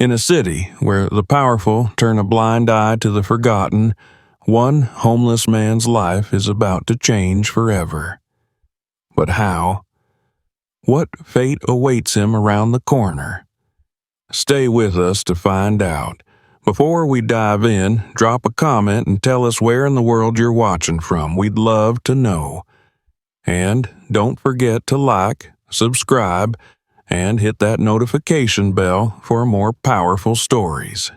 In a city where the powerful turn a blind eye to the forgotten, one homeless man's life is about to change forever. But how? What fate awaits him around the corner? Stay with us to find out. Before we dive in, drop a comment and tell us where in the world you're watching from. We'd love to know. And don't forget to like, subscribe, and hit that notification bell for more powerful stories.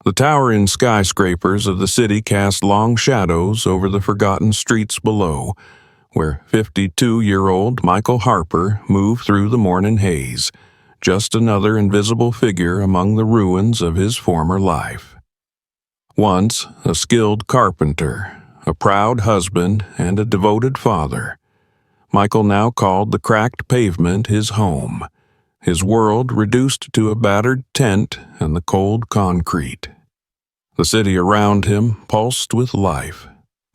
The towering skyscrapers of the city cast long shadows over the forgotten streets below, where 52-year-old Michael Harper moved through the morning haze, just another invisible figure among the ruins of his former life. Once a skilled carpenter, a proud husband, and a devoted father, Michael now called the cracked pavement his home, his world reduced to a battered tent and the cold concrete. The city around him pulsed with life,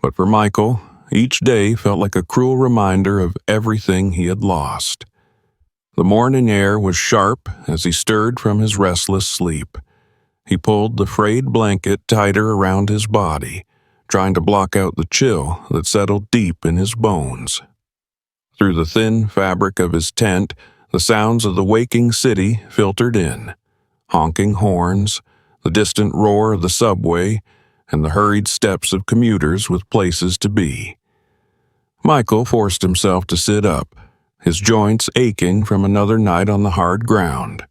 but for Michael, each day felt like a cruel reminder of everything he had lost. The morning air was sharp as he stirred from his restless sleep. He pulled the frayed blanket tighter around his body, trying to block out the chill that settled deep in his bones. Through the thin fabric of his tent, the sounds of the waking city filtered in. Honking horns, the distant roar of the subway, and the hurried steps of commuters with places to be. Michael forced himself to sit up, his joints aching from another night on the hard ground.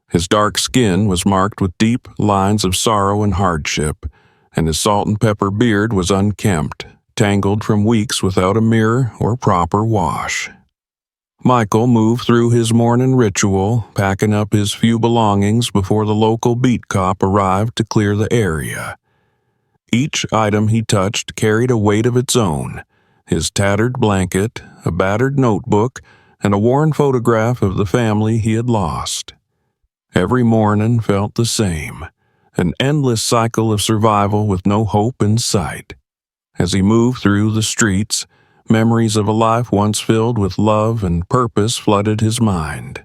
His dark skin was marked with deep lines of sorrow and hardship, and his salt and pepper beard was unkempt, tangled from weeks without a mirror or proper wash. Michael moved through his morning ritual, packing up his few belongings before the local beat cop arrived to clear the area. Each item he touched carried a weight of its own: his tattered blanket, a battered notebook, and a worn photograph of the family he had lost. Every morning felt the same, an endless cycle of survival with no hope in sight. As he moved through the streets, memories of a life once filled with love and purpose flooded his mind.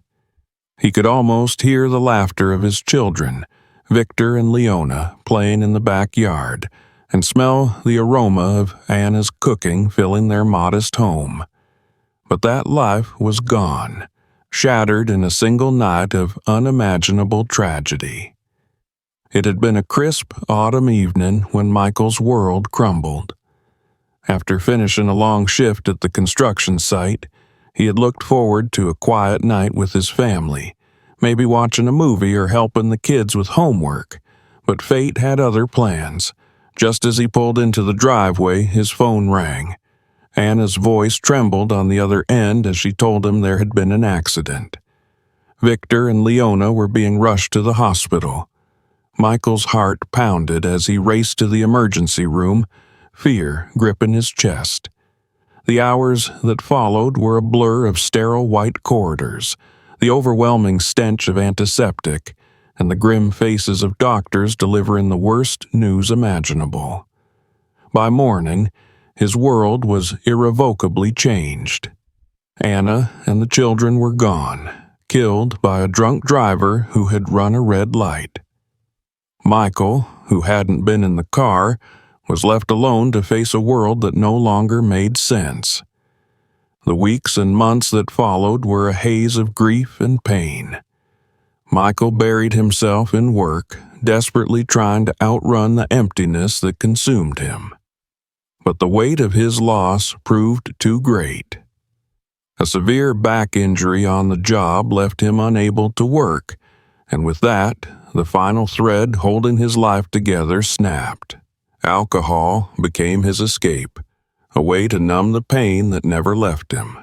He could almost hear the laughter of his children, Victor and Leona, playing in the backyard, and smell the aroma of Anna's cooking filling their modest home. But that life was gone, shattered in a single night of unimaginable tragedy. It had been a crisp autumn evening when Michael's world crumbled. After finishing a long shift at the construction site, he had looked forward to a quiet night with his family, maybe watching a movie or helping the kids with homework. But fate had other plans. Just as he pulled into the driveway, his phone rang. Anna's voice trembled on the other end as she told him there had been an accident. Victor and Leona were being rushed to the hospital. Michael's heart pounded as he raced to the emergency room, fear gripping his chest. The hours that followed were a blur of sterile white corridors, the overwhelming stench of antiseptic, and the grim faces of doctors delivering the worst news imaginable. By morning, his world was irrevocably changed. Anna and the children were gone, killed by a drunk driver who had run a red light. Michael, who hadn't been in the car, was left alone to face a world that no longer made sense. The weeks and months that followed were a haze of grief and pain. Michael buried himself in work, desperately trying to outrun the emptiness that consumed him. But the weight of his loss proved too great. A severe back injury on the job left him unable to work, and with that, the final thread holding his life together snapped. Alcohol became his escape, a way to numb the pain that never left him.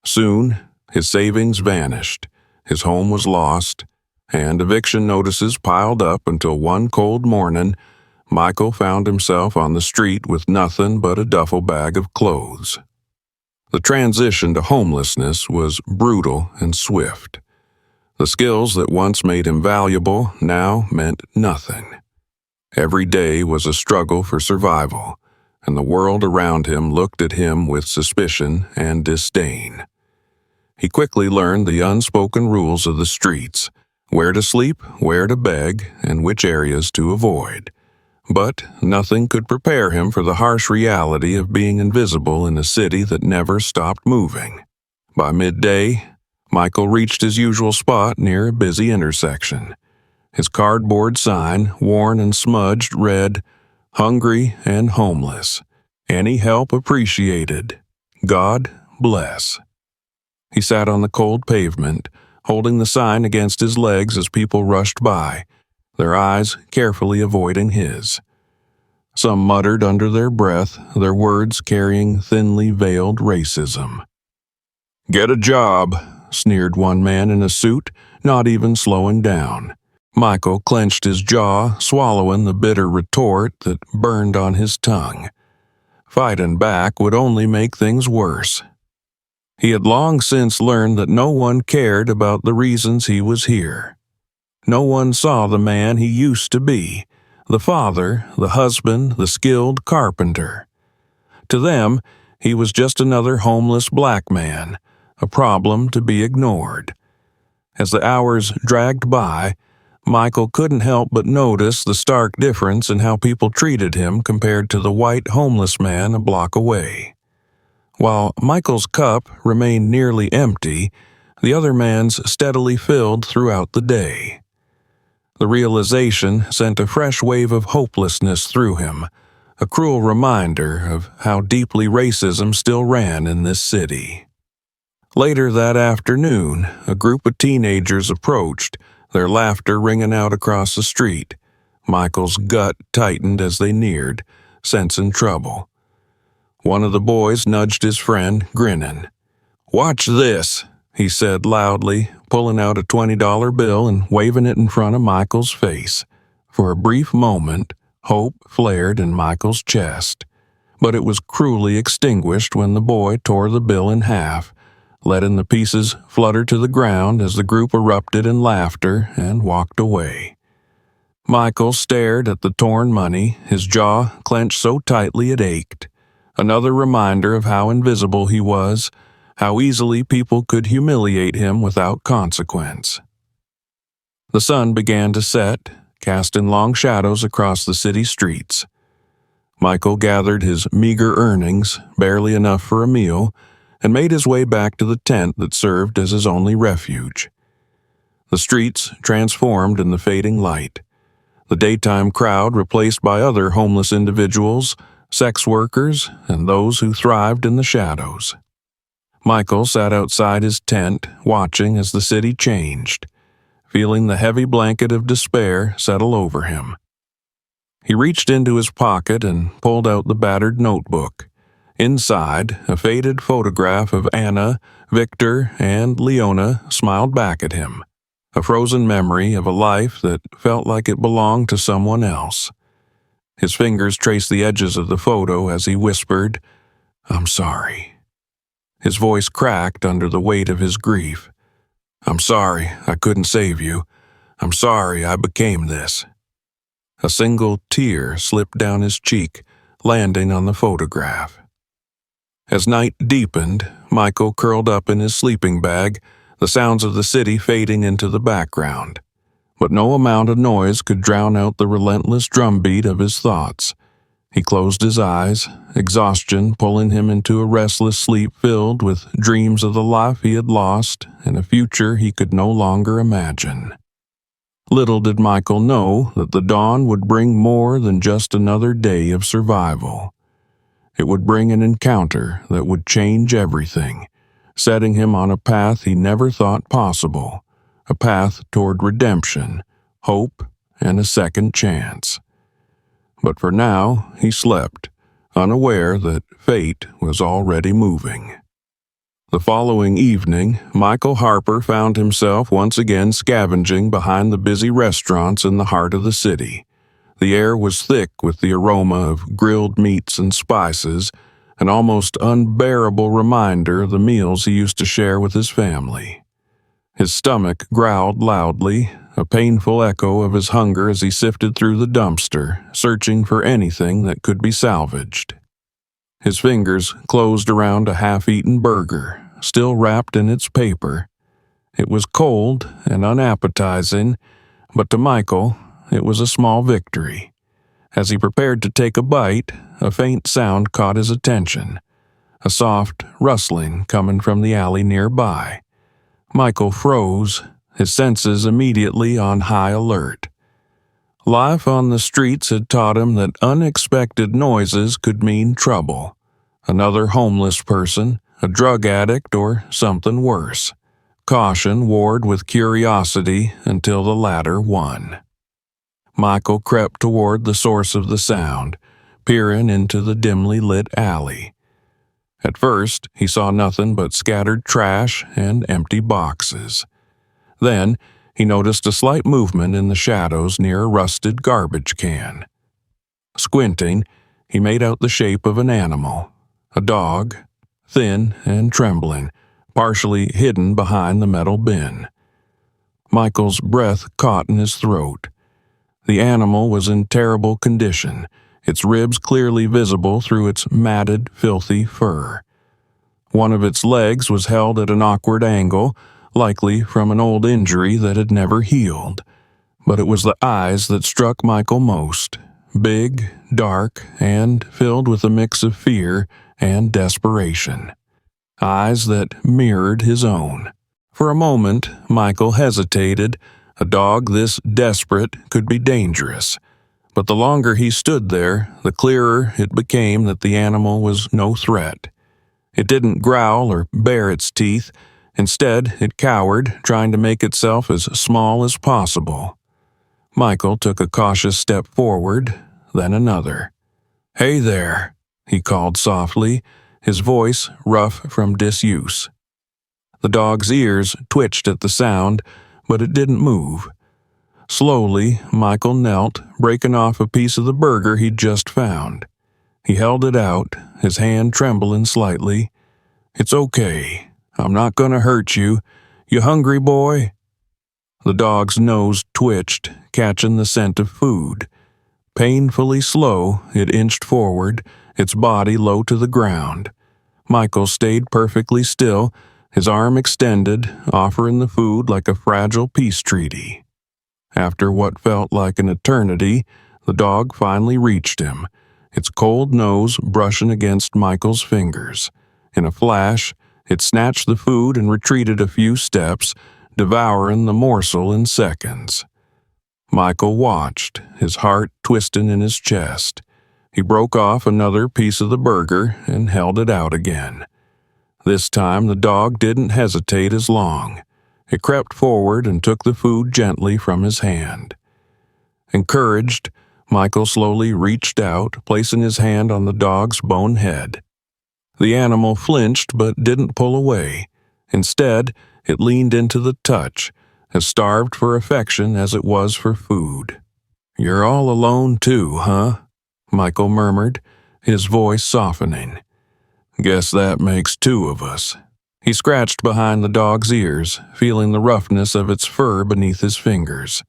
Soon, his savings vanished, his home was lost, and eviction notices piled up until one cold morning, Michael found himself on the street with nothing but a duffel bag of clothes. The transition to homelessness was brutal and swift. The skills that once made him valuable now meant nothing. Every day was a struggle for survival, and the world around him looked at him with suspicion and disdain. He quickly learned the unspoken rules of the streets, where to sleep, where to beg, and which areas to avoid. But nothing could prepare him for the harsh reality of being invisible in a city that never stopped moving. By midday, Michael reached his usual spot near a busy intersection. His cardboard sign, worn and smudged, read, "Hungry and homeless. Any help appreciated. God bless." He sat on the cold pavement, holding the sign against his legs as people rushed by, their eyes carefully avoiding his. Some muttered under their breath, their words carrying thinly veiled racism. "Get a job," sneered one man in a suit, not even slowing down. Michael clenched his jaw, swallowing the bitter retort that burned on his tongue. Fighting back would only make things worse. He had long since learned that no one cared about the reasons he was here. No one saw the man he used to be, the father, the husband, the skilled carpenter. To them, he was just another homeless black man, a problem to be ignored. As the hours dragged by, Michael couldn't help but notice the stark difference in how people treated him compared to the white homeless man a block away. While Michael's cup remained nearly empty, the other man's steadily filled throughout the day. The realization sent a fresh wave of hopelessness through him, a cruel reminder of how deeply racism still ran in this city. Later that afternoon, a group of teenagers approached, their laughter ringing out across the street. Michael's gut tightened as they neared, sensing trouble. One of the boys nudged his friend, grinning. "Watch this," he said loudly, pulling out a $20 bill and waving it in front of Michael's face. For a brief moment, hope flared in Michael's chest, but it was cruelly extinguished when the boy tore the bill in half, letting the pieces flutter to the ground as the group erupted in laughter and walked away. Michael stared at the torn money, his jaw clenched so tightly it ached. Another reminder of how invisible he was, how easily people could humiliate him without consequence. The sun began to set, casting long shadows across the city streets. Michael gathered his meager earnings, barely enough for a meal, and made his way back to the tent that served as his only refuge. The streets transformed in the fading light. The daytime crowd replaced by other homeless individuals, sex workers, and those who thrived in the shadows. Michael sat outside his tent, watching as the city changed, feeling the heavy blanket of despair settle over him. He reached into his pocket and pulled out the battered notebook. Inside, a faded photograph of Anna, Victor, and Leona smiled back at him, a frozen memory of a life that felt like it belonged to someone else. His fingers traced the edges of the photo as he whispered, "I'm sorry." His voice cracked under the weight of his grief. "I'm sorry I couldn't save you. I'm sorry I became this." A single tear slipped down his cheek, landing on the photograph. As night deepened, Michael curled up in his sleeping bag, the sounds of the city fading into the background. But no amount of noise could drown out the relentless drumbeat of his thoughts. He closed his eyes, exhaustion pulling him into a restless sleep filled with dreams of the life he had lost and a future he could no longer imagine. Little did Michael know that the dawn would bring more than just another day of survival. It would bring an encounter that would change everything, setting him on a path he never thought possible, a path toward redemption, hope, and a second chance. But for now, he slept, unaware that fate was already moving. The following evening, Michael Harper found himself once again scavenging behind the busy restaurants in the heart of the city. The air was thick with the aroma of grilled meats and spices, an almost unbearable reminder of the meals he used to share with his family. His stomach growled loudly, a painful echo of his hunger as he sifted through the dumpster, searching for anything that could be salvaged. His fingers closed around a half-eaten burger, still wrapped in its paper. It was cold and unappetizing, but to Michael, it was a small victory. As he prepared to take a bite, a faint sound caught his attention, a soft rustling coming from the alley nearby. Michael froze, his senses immediately on high alert. Life on the streets had taught him that unexpected noises could mean trouble. Another homeless person, a drug addict, or something worse. Caution warred with curiosity until the latter won. Michael crept toward the source of the sound, peering into the dimly lit alley. At first, he saw nothing but scattered trash and empty boxes. Then, he noticed a slight movement in the shadows near a rusted garbage can. Squinting, he made out the shape of an animal, a dog, thin and trembling, partially hidden behind the metal bin. Michael's breath caught in his throat. The animal was in terrible condition, its ribs clearly visible through its matted, filthy fur. One of its legs was held at an awkward angle, likely from an old injury that had never healed. But it was the eyes that struck Michael most, big, dark, and filled with a mix of fear and desperation. Eyes that mirrored his own. For a moment, Michael hesitated. A dog this desperate could be dangerous. But the longer he stood there, the clearer it became that the animal was no threat. It didn't growl or bare its teeth. Instead, it cowered, trying to make itself as small as possible. Michael took a cautious step forward, then another. "Hey there," he called softly, his voice rough from disuse. The dog's ears twitched at the sound, but it didn't move. Slowly, Michael knelt, breaking off a piece of the burger he'd just found. He held it out, his hand trembling slightly. "It's okay. I'm not gonna hurt you. You hungry, boy?" The dog's nose twitched, catching the scent of food. Painfully slow, it inched forward, its body low to the ground. Michael stayed perfectly still, his arm extended, offering the food like a fragile peace treaty. After what felt like an eternity, the dog finally reached him, its cold nose brushing against Michael's fingers. In a flash, it snatched the food and retreated a few steps, devouring the morsel in seconds. Michael watched, his heart twisting in his chest. He broke off another piece of the burger and held it out again. This time the dog didn't hesitate as long. It crept forward and took the food gently from his hand. Encouraged, Michael slowly reached out, placing his hand on the dog's bone head. The animal flinched but didn't pull away. Instead, it leaned into the touch, as starved for affection as it was for food. "You're all alone too, huh?" Michael murmured, his voice softening. "Guess that makes two of us." He scratched behind the dog's ears, feeling the roughness of its fur beneath his fingers.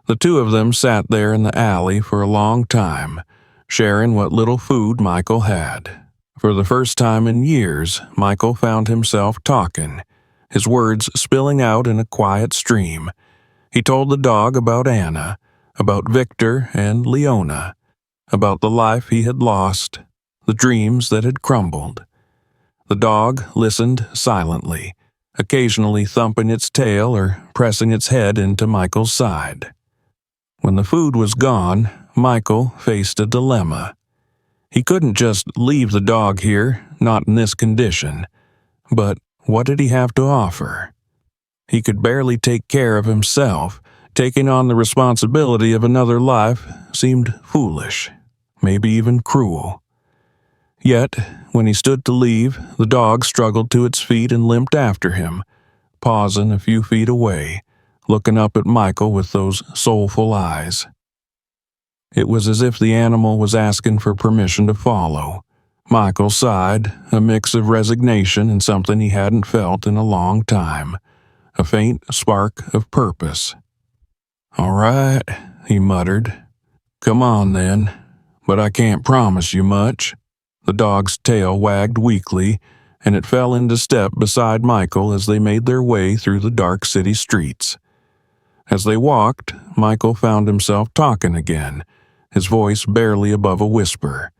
The two of them sat there in the alley for a long time, sharing what little food Michael had. For the first time in years, Michael found himself talking, his words spilling out in a quiet stream. He told the dog about Anna, about Victor and Leona, about the life he had lost, the dreams that had crumbled. The dog listened silently, occasionally thumping its tail or pressing its head into Michael's side. When the food was gone, Michael faced a dilemma. He couldn't just leave the dog here, not in this condition. But what did he have to offer? He could barely take care of himself. Taking on the responsibility of another life seemed foolish, maybe even cruel. Yet, when he stood to leave, the dog struggled to its feet and limped after him, pausing a few feet away, looking up at Michael with those soulful eyes. It was as if the animal was asking for permission to follow. Michael sighed, a mix of resignation and something he hadn't felt in a long time, a faint spark of purpose. "All right," he muttered. "Come on then, but I can't promise you much." The dog's tail wagged weakly, and it fell into step beside Michael as they made their way through the dark city streets. As they walked, Michael found himself talking again, his voice barely above a whisper.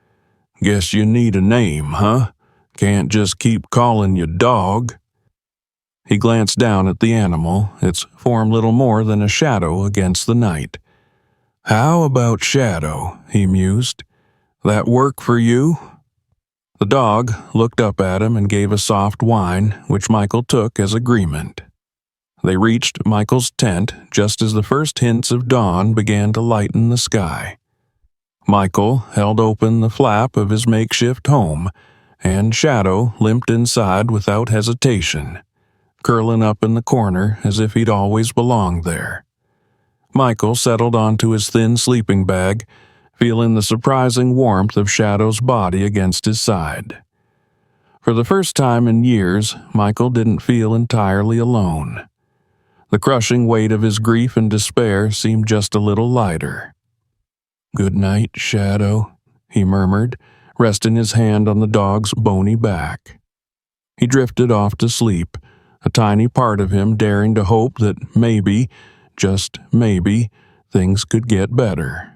"Guess you need a name, huh? Can't just keep calling you Dog." He glanced down at the animal, its form little more than a shadow against the night. "How about Shadow?" he mused. "That work for you?" The dog looked up at him and gave a soft whine, which Michael took as agreement. They reached Michael's tent just as the first hints of dawn began to lighten the sky. Michael held open the flap of his makeshift home, and Shadow limped inside without hesitation, curling up in the corner as if he'd always belonged there. Michael settled onto his thin sleeping bag, feeling the surprising warmth of Shadow's body against his side. For the first time in years, Michael didn't feel entirely alone. The crushing weight of his grief and despair seemed just a little lighter. "Good night, Shadow," he murmured, resting his hand on the dog's bony back. He drifted off to sleep, a tiny part of him daring to hope that maybe, just maybe, things could get better.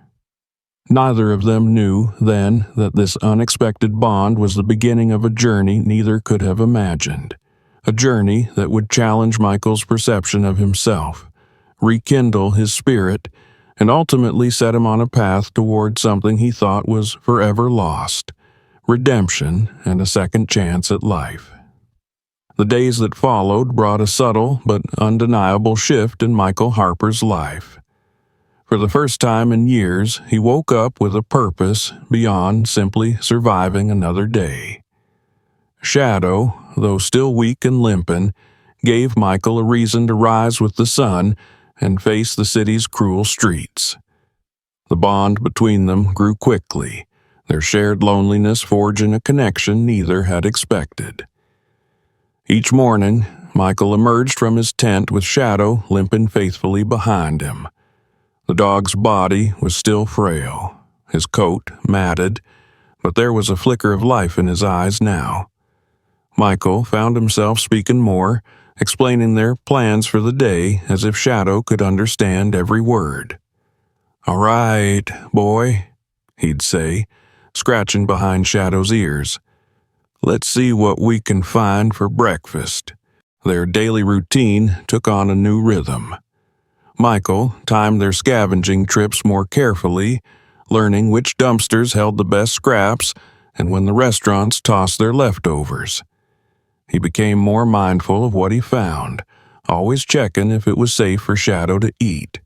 Neither of them knew then that this unexpected bond was the beginning of a journey neither could have imagined, a journey that would challenge Michael's perception of himself, rekindle his spirit, and ultimately set him on a path toward something he thought was forever lost, redemption and a second chance at life. The days that followed brought a subtle but undeniable shift in Michael Harper's life. For the first time in years, he woke up with a purpose beyond simply surviving another day. Shadow, though still weak and limping, gave Michael a reason to rise with the sun and face the city's cruel streets. The bond between them grew quickly, their shared loneliness forging a connection neither had expected. Each morning, Michael emerged from his tent with Shadow limping faithfully behind him. The dog's body was still frail, his coat matted, but there was a flicker of life in his eyes now. Michael found himself speaking more, explaining their plans for the day as if Shadow could understand every word. "All right, boy," he'd say, scratching behind Shadow's ears. "Let's see what we can find for breakfast." Their daily routine took on a new rhythm. Michael timed their scavenging trips more carefully, learning which dumpsters held the best scraps and when the restaurants tossed their leftovers. He became more mindful of what he found, always checking if it was safe for Shadow to eat.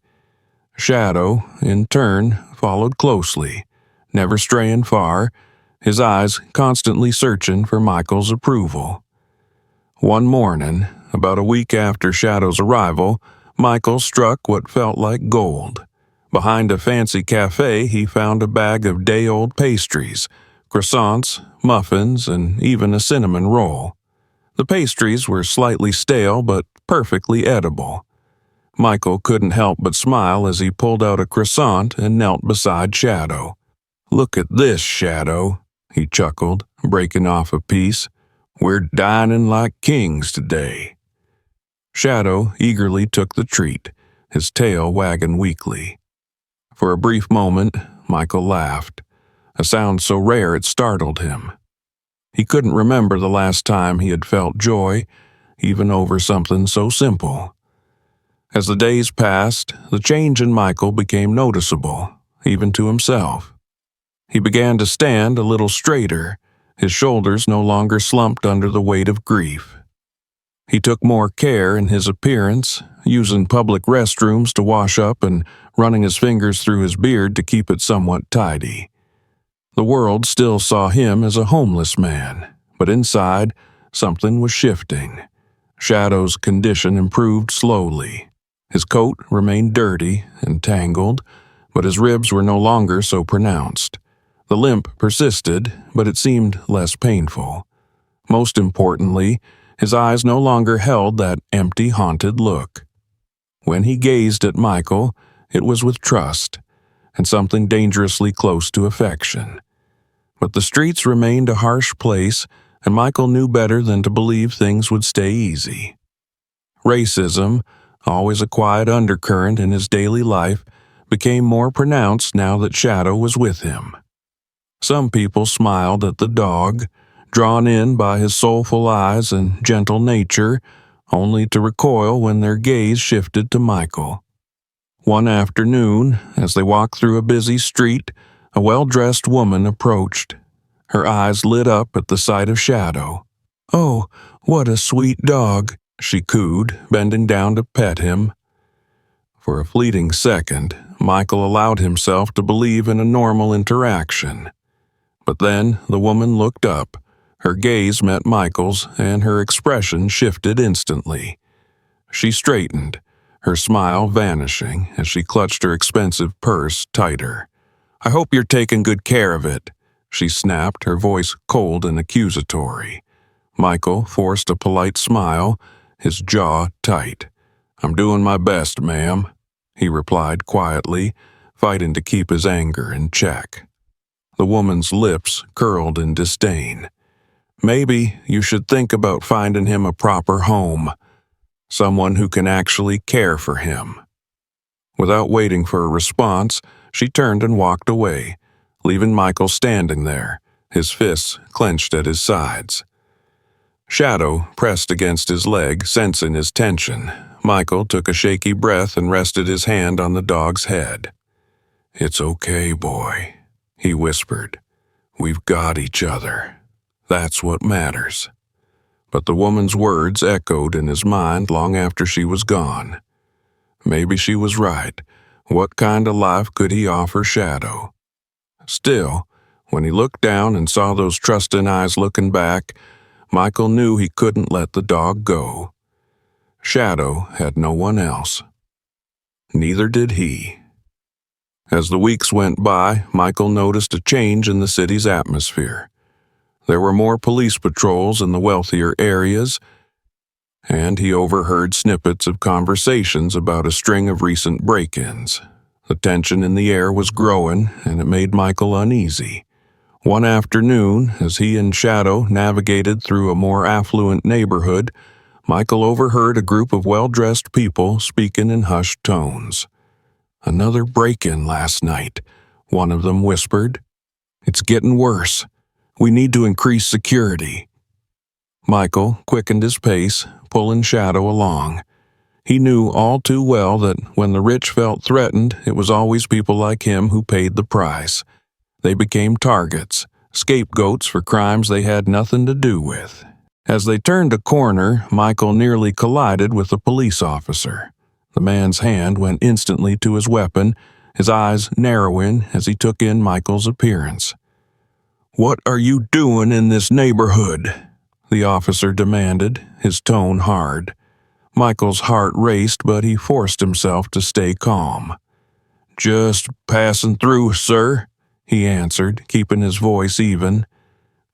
Shadow, in turn, followed closely, never straying far, his eyes constantly searching for Michael's approval. One morning, about a week after Shadow's arrival, Michael struck what felt like gold. Behind a fancy cafe, he found a bag of day-old pastries, croissants, muffins, and even a cinnamon roll. The pastries were slightly stale but perfectly edible. Michael couldn't help but smile as he pulled out a croissant and knelt beside Shadow. "Look at this, Shadow," he chuckled, breaking off a piece. "We're dining like kings today." Shadow eagerly took the treat, his tail wagging weakly. For a brief moment, Michael laughed, a sound so rare it startled him. He couldn't remember the last time he had felt joy, even over something so simple. As the days passed, the change in Michael became noticeable, even to himself. He began to stand a little straighter, his shoulders no longer slumped under the weight of grief. He took more care in his appearance, using public restrooms to wash up and running his fingers through his beard to keep it somewhat tidy. The world still saw him as a homeless man, but inside, something was shifting. Shadow's condition improved slowly. His coat remained dirty and tangled, but his ribs were no longer so pronounced. The limp persisted, but it seemed less painful. Most importantly, his eyes no longer held that empty, haunted look. When he gazed at Michael, it was with trust, and something dangerously close to affection. But the streets remained a harsh place, and Michael knew better than to believe things would stay easy. Racism, always a quiet undercurrent in his daily life, became more pronounced now that Shadow was with him. Some people smiled at the dog, drawn in by his soulful eyes and gentle nature, only to recoil when their gaze shifted to Michael. One afternoon, as they walked through a busy street, a well-dressed woman approached. Her eyes lit up at the sight of Shadow. "Oh, what a sweet dog," she cooed, bending down to pet him. For a fleeting second, Michael allowed himself to believe in a normal interaction. But then the woman looked up. Her gaze met Michael's, and her expression shifted instantly. She straightened, her smile vanishing as she clutched her expensive purse tighter. "I hope you're taking good care of it," she snapped, her voice cold and accusatory. Michael forced a polite smile, his jaw tight. "I'm doing my best, ma'am," he replied quietly, fighting to keep his anger in check. The woman's lips curled in disdain. "Maybe you should think about finding him a proper home, someone who can actually care for him." Without waiting for a response, she turned and walked away, leaving Michael standing there, his fists clenched at his sides. Shadow pressed against his leg, sensing his tension. Michael took a shaky breath and rested his hand on the dog's head. "It's okay, boy," he whispered. "We've got each other. That's what matters." But the woman's words echoed in his mind long after she was gone. Maybe she was right. What kind of life could he offer Shadow? Still, when he looked down and saw those trusting eyes looking back, Michael knew he couldn't let the dog go. Shadow had no one else. Neither did he. As the weeks went by, Michael noticed a change in the city's atmosphere. There were more police patrols in the wealthier areas, and he overheard snippets of conversations about a string of recent break-ins. The tension in the air was growing, and it made Michael uneasy. One afternoon, as he and Shadow navigated through a more affluent neighborhood, Michael overheard a group of well-dressed people speaking in hushed tones. "Another break-in last night," one of them whispered. "It's getting worse. We need to increase security." Michael quickened his pace, pulling Shadow along. He knew all too well that when the rich felt threatened, it was always people like him who paid the price. They became targets, scapegoats for crimes they had nothing to do with. As they turned a corner, Michael nearly collided with a police officer. The man's hand went instantly to his weapon, his eyes narrowing as he took in Michael's appearance. "What are you doing in this neighborhood?" the officer demanded, his tone hard. Michael's heart raced, but he forced himself to stay calm. "Just passing through, sir," he answered, keeping his voice even.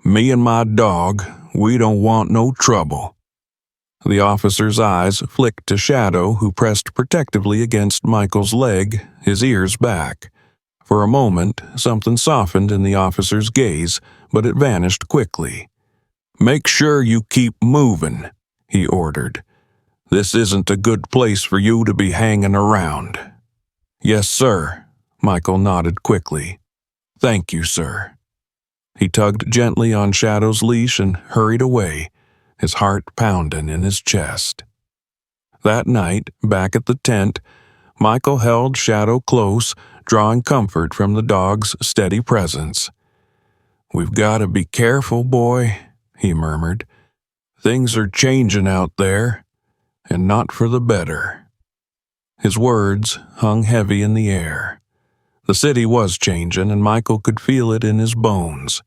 "Me and my dog, we don't want no trouble." The officer's eyes flicked to Shadow, who pressed protectively against Michael's leg, his ears back. For a moment, something softened in the officer's gaze, but it vanished quickly. "Make sure you keep moving," he ordered. "This isn't a good place for you to be hanging around." "Yes, sir," Michael nodded quickly. "Thank you, sir." He tugged gently on Shadow's leash and hurried away, his heart pounding in his chest. That night, back at the tent, Michael held Shadow close, drawing comfort from the dog's steady presence. "We've got to be careful, boy," he murmured. "Things are changing out there, and not for the better." His words hung heavy in the air. The city was changing, and Michael could feel it in his bones.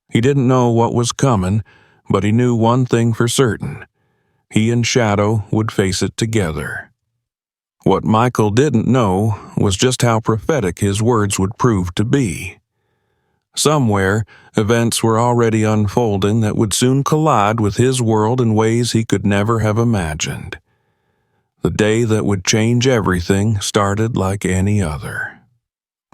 He didn't know what was coming, but he knew one thing for certain. He and Shadow would face it together. What Michael didn't know was just how prophetic his words would prove to be. Somewhere, events were already unfolding that would soon collide with his world in ways he could never have imagined. The day that would change everything started like any other.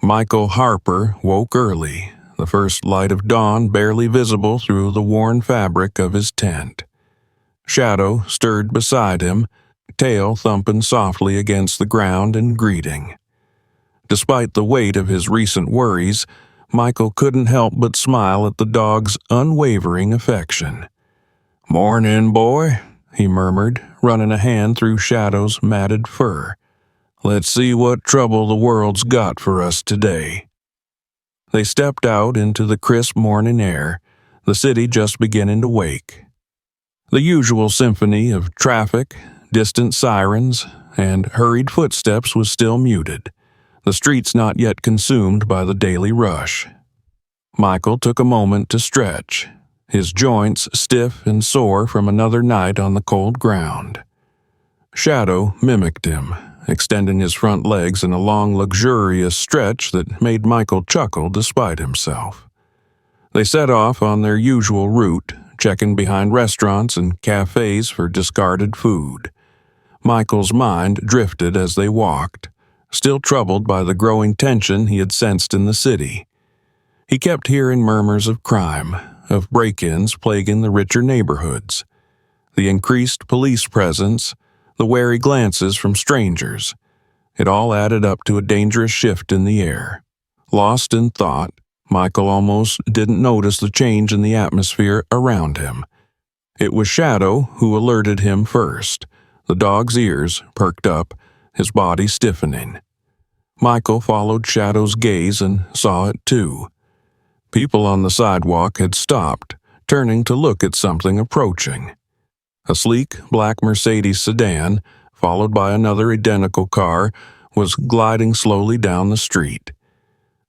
Michael Harper woke early, the first light of dawn barely visible through the worn fabric of his tent. Shadow stirred beside him, tail thumping softly against the ground in greeting. Despite the weight of his recent worries, Michael couldn't help but smile at the dog's unwavering affection. "Morning, boy," he murmured, running a hand through Shadow's matted fur. "Let's see what trouble the world's got for us today." They stepped out into the crisp morning air, the city just beginning to wake. The usual symphony of traffic, distant sirens, and hurried footsteps was still muted, the streets not yet consumed by the daily rush. Michael took a moment to stretch, his joints stiff and sore from another night on the cold ground. Shadow mimicked him, extending his front legs in a long, luxurious stretch that made Michael chuckle despite himself. They set off on their usual route, checking behind restaurants and cafes for discarded food. Michael's mind drifted as they walked, still troubled by the growing tension he had sensed in the city. He kept hearing murmurs of crime, of break-ins plaguing the richer neighborhoods. The increased police presence, the wary glances from strangers, it all added up to a dangerous shift in the air. Lost in thought, Michael almost didn't notice the change in the atmosphere around him. It was Shadow who alerted him first, the dog's ears perked up, his body stiffening. Michael followed Shadow's gaze and saw it too. People on the sidewalk had stopped, turning to look at something approaching. A sleek black Mercedes sedan, followed by another identical car, was gliding slowly down the street.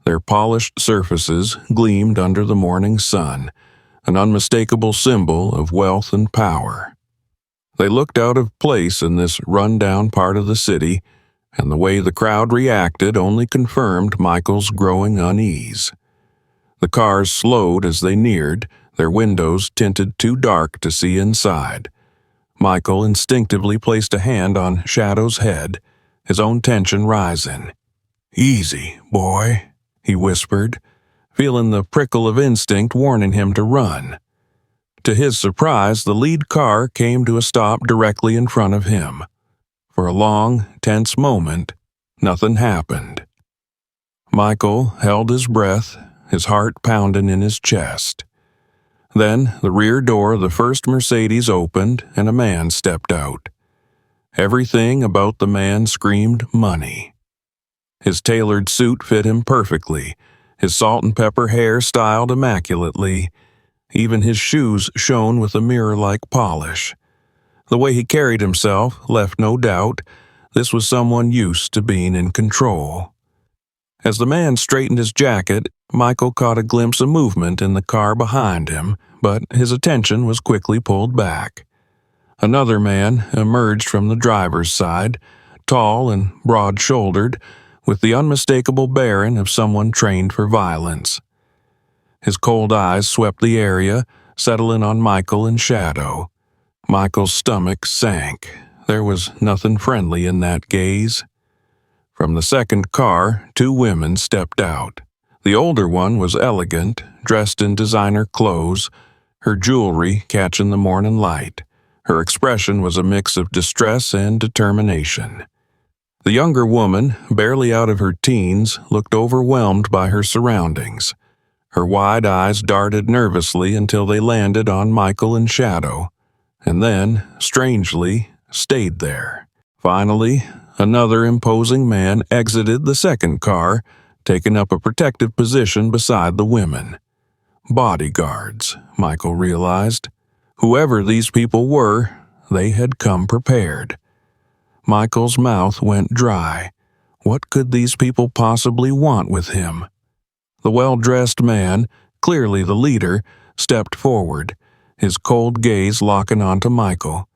Their polished surfaces gleamed under the morning sun, an unmistakable symbol of wealth and power. They looked out of place in this run-down part of the city, and the way the crowd reacted only confirmed Michael's growing unease. The cars slowed as they neared, their windows tinted too dark to see inside. Michael instinctively placed a hand on Shadow's head, his own tension rising. "Easy, boy," he whispered, feeling the prickle of instinct warning him to run. To his surprise, the lead car came to a stop directly in front of him. For a long, tense moment, nothing happened. Michael held his breath, his heart pounding in his chest. Then the rear door of the first Mercedes opened and a man stepped out. Everything about the man screamed money. His tailored suit fit him perfectly, his salt and pepper hair styled immaculately. Even his shoes shone with a mirror-like polish. The way he carried himself left no doubt this was someone used to being in control. As the man straightened his jacket, Michael caught a glimpse of movement in the car behind him, but his attention was quickly pulled back. Another man emerged from the driver's side, tall and broad-shouldered, with the unmistakable bearing of someone trained for violence. His cold eyes swept the area, settling on Michael and Shadow. Michael's stomach sank. There was nothing friendly in that gaze. From the second car, two women stepped out. The older one was elegant, dressed in designer clothes, her jewelry catching the morning light. Her expression was a mix of distress and determination. The younger woman, barely out of her teens, looked overwhelmed by her surroundings. Her wide eyes darted nervously until they landed on Michael and Shadow, and then, strangely, stayed there. Finally, another imposing man exited the second car, taking up a protective position beside the women. Bodyguards, Michael realized. Whoever these people were, they had come prepared. Michael's mouth went dry. What could these people possibly want with him? The well-dressed man, clearly the leader, stepped forward, his cold gaze locking onto Michael.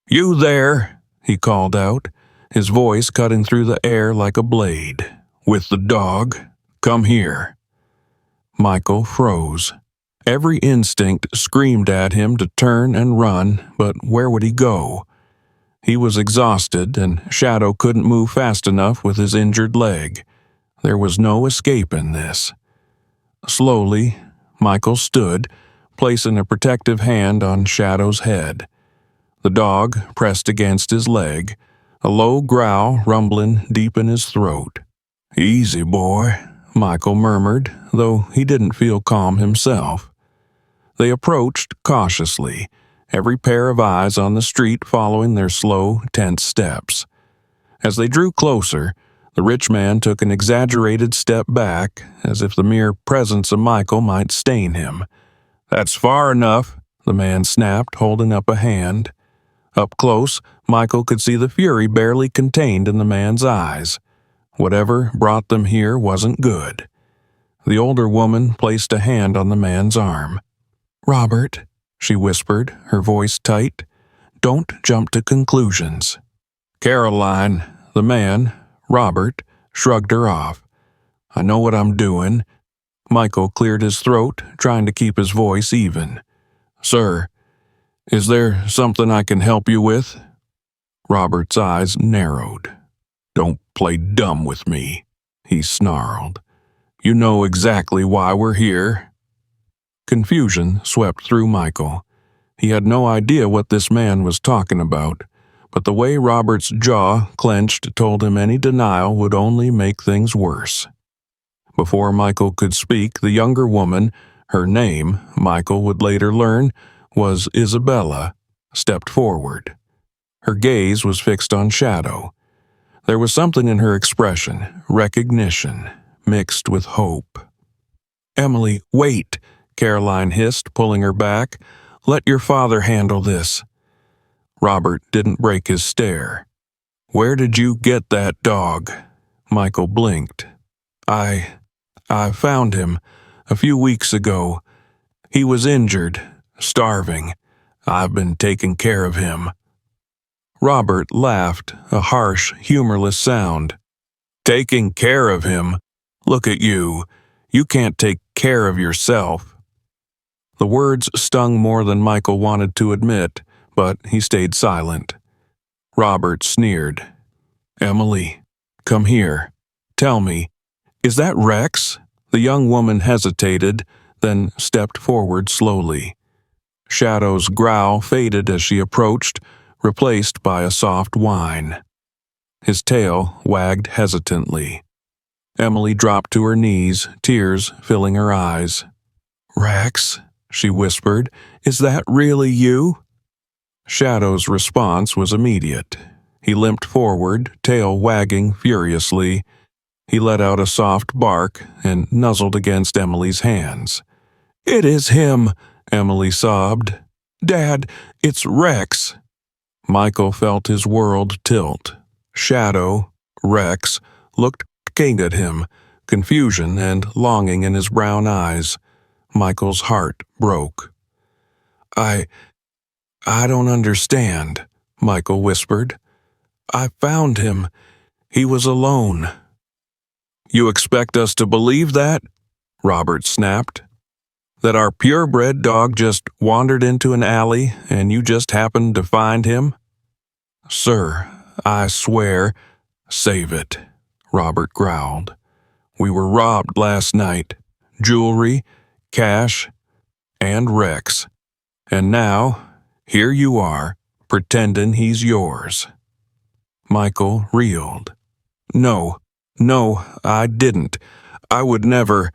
"You there," he called out, his voice cutting through the air like a blade. "With the dog, come here." Michael froze. Every instinct screamed at him to turn and run, but where would he go? He was exhausted, and Shadow couldn't move fast enough with his injured leg. There was no escaping this. Slowly, Michael stood, placing a protective hand on Shadow's head. The dog pressed against his leg, a low growl rumbling deep in his throat. "Easy, boy," Michael murmured, though he didn't feel calm himself. They approached cautiously, every pair of eyes on the street following their slow, tense steps. As they drew closer, the rich man took an exaggerated step back, as if the mere presence of Michael might stain him. "That's far enough," the man snapped, holding up a hand. Up close, Michael could see the fury barely contained in the man's eyes. Whatever brought them here wasn't good. The older woman placed a hand on the man's arm. "Robert," she whispered, her voice tight, "don't jump to conclusions." "Caroline," the man, Robert, shrugged her off. "I know what I'm doing." Michael cleared his throat, trying to keep his voice even. "Sir, is there something I can help you with?" Robert's eyes narrowed. "Don't play dumb with me," he snarled. "You know exactly why we're here." Confusion swept through Michael. He had no idea what this man was talking about, but the way Robert's jaw clenched told him any denial would only make things worse. Before Michael could speak, the younger woman, her name, Michael would later learn, was Isabella, stepped forward. Her gaze was fixed on Shadow. There was something in her expression, recognition, mixed with hope. "Emily, wait," Caroline hissed, pulling her back. "Let your father handle this." Robert didn't break his stare. "Where did you get that dog?" Michael blinked. I found him a few weeks ago. He was injured, starving. I've been taking care of him." Robert laughed, a harsh, humorless sound. "Taking care of him? Look at you. You can't take care of yourself." The words stung more than Michael wanted to admit, but he stayed silent. Robert sneered. "Emily, come here. Tell me, is that Rex?" The young woman hesitated, then stepped forward slowly. Shadow's growl faded as she approached, replaced by a soft whine. His tail wagged hesitantly. Emily dropped to her knees, tears filling her eyes. "Rex," she whispered, "is that really you?" Shadow's response was immediate. He limped forward, tail wagging furiously. He let out a soft bark and nuzzled against Emily's hands. "It is him," Emily sobbed. "Dad, it's Rex." Michael felt his world tilt. Shadow, Rex, looked king at him, confusion and longing in his brown eyes. Michael's heart broke. I don't understand," Michael whispered. "I found him. He was alone." "You expect us to believe that?" Robert snapped. "That our purebred dog just wandered into an alley and you just happened to find him?" "Sir, I swear—" "Save it," Robert growled. "We were robbed last night. Jewelry, cash, and Rex. And now, here you are, pretending he's yours." Michael reeled. No, I didn't. I would never."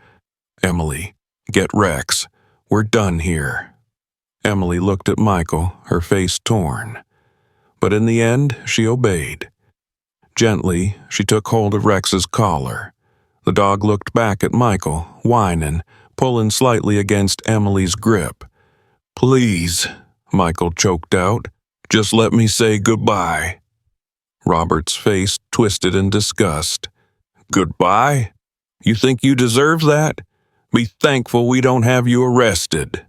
"Emily, get Rex. We're done here." Emily looked at Michael, her face torn. But in the end, she obeyed. Gently, she took hold of Rex's collar. The dog looked back at Michael, whining, pulling slightly against Emily's grip. "Please," Michael choked out, "just let me say goodbye." Robert's face twisted in disgust. "Goodbye? You think you deserve that? Be thankful we don't have you arrested."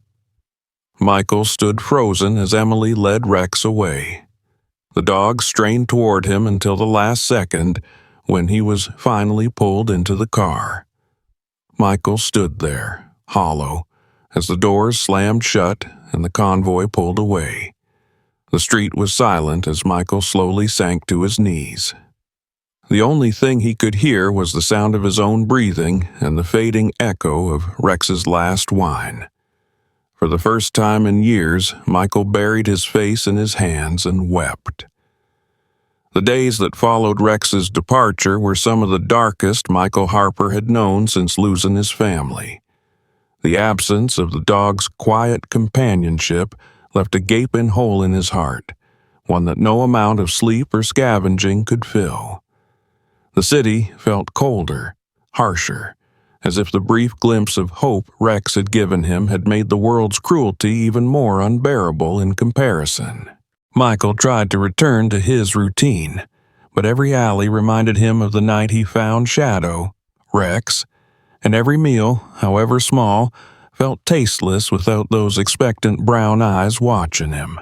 Michael stood frozen as Emily led Rex away. The dog strained toward him until the last second, when he was finally pulled into the car. Michael stood there, hollow, as the doors slammed shut and the convoy pulled away. The street was silent as Michael slowly sank to his knees. The only thing he could hear was the sound of his own breathing and the fading echo of Rex's last whine. For the first time in years, Michael buried his face in his hands and wept. The days that followed Rex's departure were some of the darkest Michael Harper had known since losing his family. The absence of the dog's quiet companionship left a gaping hole in his heart, one that no amount of sleep or scavenging could fill. The city felt colder, harsher, as if the brief glimpse of hope Rex had given him had made the world's cruelty even more unbearable in comparison. Michael tried to return to his routine, but every alley reminded him of the night he found Shadow, Rex, and every meal, however small, felt tasteless without those expectant brown eyes watching him.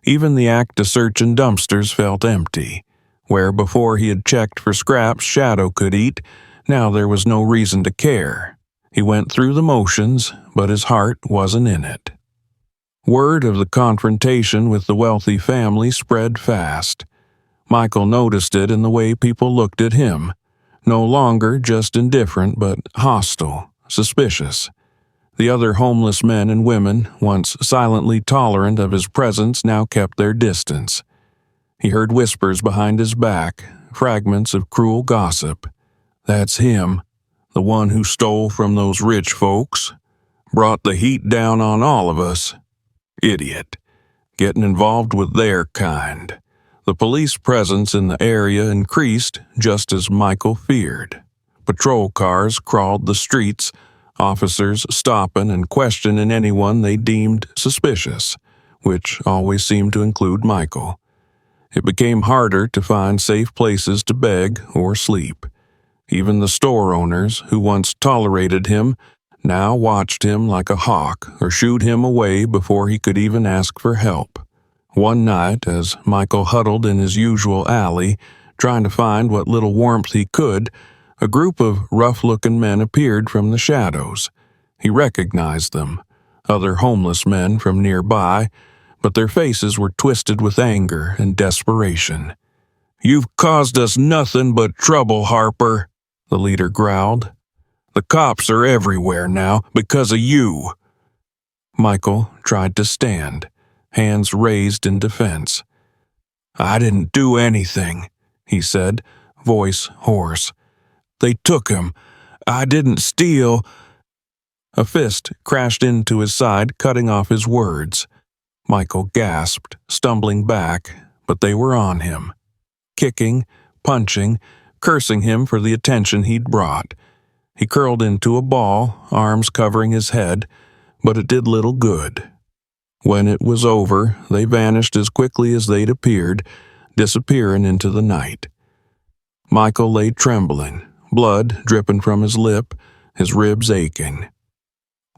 Even the act to search in dumpsters felt empty. Where before he had checked for scraps Shadow could eat, now there was no reason to care. He went through the motions, but his heart wasn't in it. Word of the confrontation with the wealthy family spread fast. Michael noticed it in the way people looked at him, no longer just indifferent but hostile, suspicious. The other homeless men and women, once silently tolerant of his presence, now kept their distance. He heard whispers behind his back, fragments of cruel gossip. That's him, the one who stole from those rich folks, brought the heat down on all of us. Idiot. Getting involved with their kind. The police presence in the area increased just as Michael feared. Patrol cars crawled the streets, officers stopping and questioning anyone they deemed suspicious, which always seemed to include Michael. It became harder to find safe places to beg or sleep. Even the store owners, who once tolerated him, now watched him like a hawk or shooed him away before he could even ask for help. One night, as Michael huddled in his usual alley, trying to find what little warmth he could, a group of rough-looking men appeared from the shadows. He recognized them, other homeless men from nearby, but their faces were twisted with anger and desperation. "You've caused us nothing but trouble, Harper," the leader growled. "The cops are everywhere now because of you." Michael tried to stand, hands raised in defense. "I didn't do anything," he said, voice hoarse. "They took him. I didn't steal." A fist crashed into his side, cutting off his words. Michael gasped, stumbling back, but they were on him. Kicking, punching, cursing him for the attention he'd brought. He curled into a ball, arms covering his head, but it did little good. When it was over, they vanished as quickly as they'd appeared, disappearing into the night. Michael lay trembling, blood dripping from his lip, his ribs aching.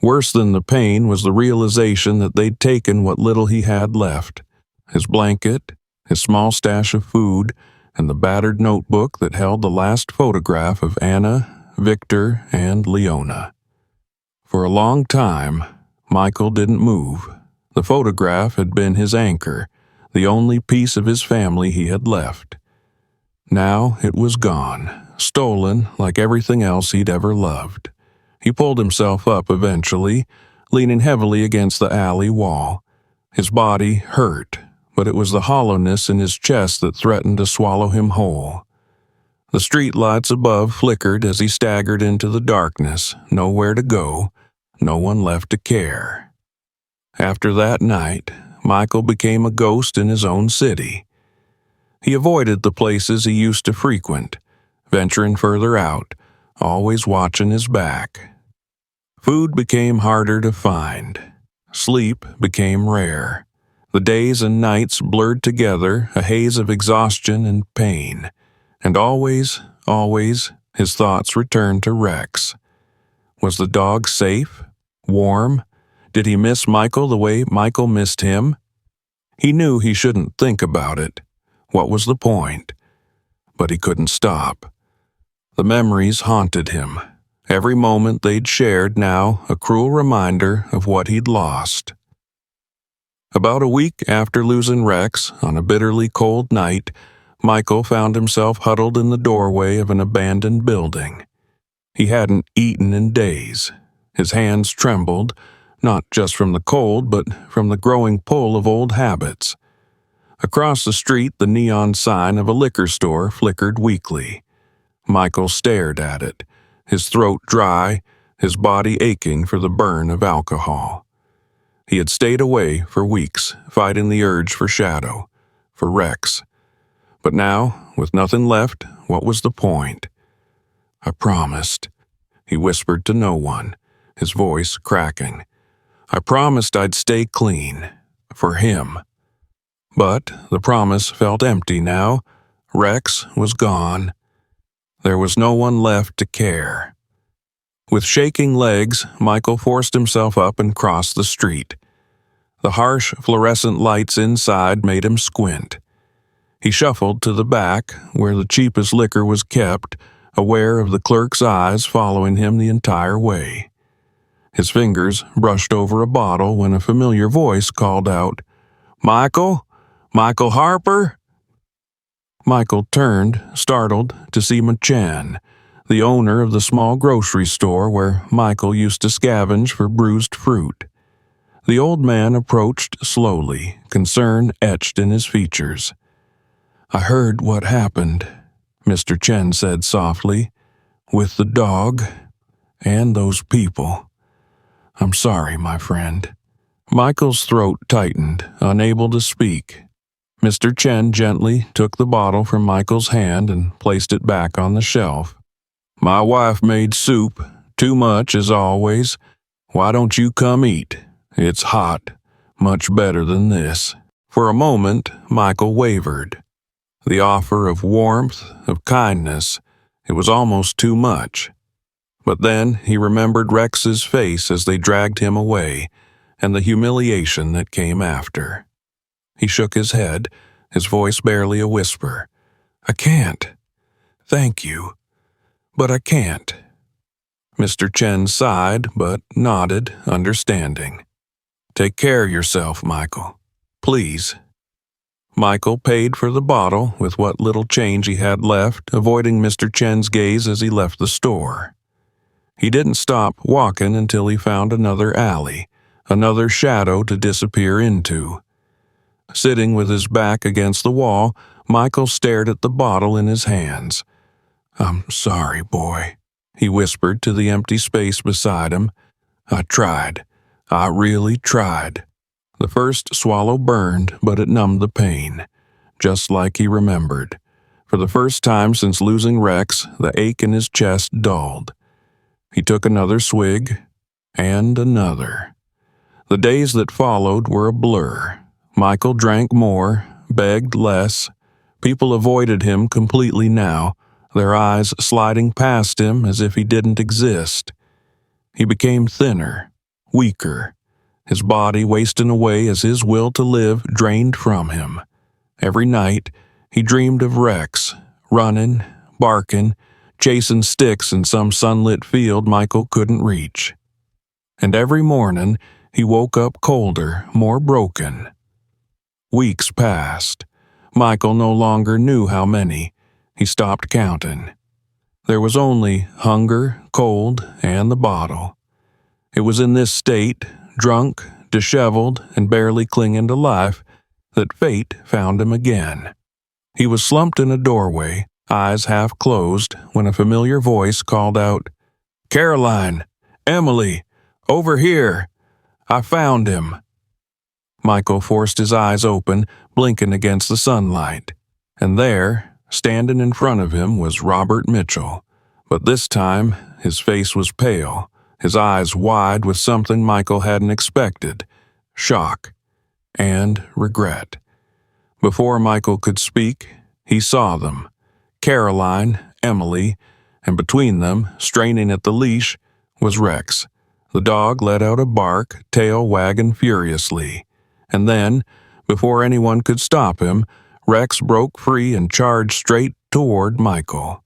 Worse than the pain was the realization that they'd taken what little he had left: his blanket, his small stash of food, and the battered notebook that held the last photograph of Anna, Victor, and Leona. For a long time, Michael didn't move. The photograph had been his anchor, the only piece of his family he had left. Now it was gone, stolen like everything else he'd ever loved. He pulled himself up eventually, leaning heavily against the alley wall. His body hurt, but it was the hollowness in his chest that threatened to swallow him whole. The street lights above flickered as he staggered into the darkness, nowhere to go, no one left to care. After that night, Michael became a ghost in his own city. He avoided the places he used to frequent, venturing further out, always watching his back. Food became harder to find. Sleep became rare. The days and nights blurred together, a haze of exhaustion and pain. And always, his thoughts returned to Rex. Was the dog safe? Warm? Did he miss Michael the way Michael missed him? He knew he shouldn't think about it. What was the point? But he couldn't stop. The memories haunted him. Every moment they'd shared now a cruel reminder of what he'd lost. About a week after losing Rex, on a bitterly cold night, Michael found himself huddled in the doorway of an abandoned building. He hadn't eaten in days. His hands trembled, not just from the cold, but from the growing pull of old habits. Across the street, the neon sign of a liquor store flickered weakly. Michael stared at it, his throat dry, his body aching for the burn of alcohol. He had stayed away for weeks, fighting the urge for shadow, for Rex. But now, with nothing left, what was the point? "I promised," he whispered to no one, his voice cracking. "I promised I'd stay clean. For him." But the promise felt empty now. Rex was gone. There was no one left to care. With shaking legs, Michael forced himself up and crossed the street. The harsh fluorescent lights inside made him squint. He shuffled to the back, where the cheapest liquor was kept, aware of the clerk's eyes following him the entire way. His fingers brushed over a bottle when a familiar voice called out, "Michael? Michael Harper?" Michael turned, startled, to see Machan, the owner of the small grocery store where Michael used to scavenge for bruised fruit. The old man approached slowly, concern etched in his features. "I heard what happened," Mr. Chen said softly, "with the dog and those people. I'm sorry, my friend." Michael's throat tightened, unable to speak. Mr. Chen gently took the bottle from Michael's hand and placed it back on the shelf. "My wife made soup, too much as always. Why don't you come eat? It's hot, much better than this." For a moment, Michael wavered. The offer of warmth, of kindness, it was almost too much. But then he remembered Rex's face as they dragged him away, and the humiliation that came after. He shook his head, his voice barely a whisper. "I can't. Thank you, but I can't." Mr. Chen sighed, but nodded, understanding. "Take care of yourself, Michael. Please." Michael paid for the bottle with what little change he had left, avoiding Mr. Chen's gaze as he left the store. He didn't stop walking until he found another alley, another shadow to disappear into. Sitting with his back against the wall, Michael stared at the bottle in his hands. "I'm sorry, boy," he whispered to the empty space beside him. "I tried. I really tried." The first swallow burned, but it numbed the pain, just like he remembered. For the first time since losing Rex, the ache in his chest dulled. He took another swig, and another. The days that followed were a blur. Michael drank more, begged less. People avoided him completely now, their eyes sliding past him as if he didn't exist. He became thinner, weaker, his body wasting away as his will to live drained from him. Every night, he dreamed of Rex, running, barking, chasing sticks in some sunlit field Michael couldn't reach. And every morning, he woke up colder, more broken. Weeks passed. Michael no longer knew how many. He stopped counting. There was only hunger, cold, and the bottle. It was in this state, drunk, disheveled, and barely clinging to life, that fate found him again. He was slumped in a doorway, eyes half closed, when a familiar voice called out, "Caroline! Emily! Over here! I found him!" Michael forced his eyes open, blinking against the sunlight. And there, standing in front of him, was Robert Mitchell. But this time, his face was pale, his eyes wide with something Michael hadn't expected: shock and regret. Before Michael could speak, he saw them: Caroline, Emily, and between them, straining at the leash, was Rex. The dog let out a bark, tail wagging furiously. And then, before anyone could stop him, Rex broke free and charged straight toward Michael.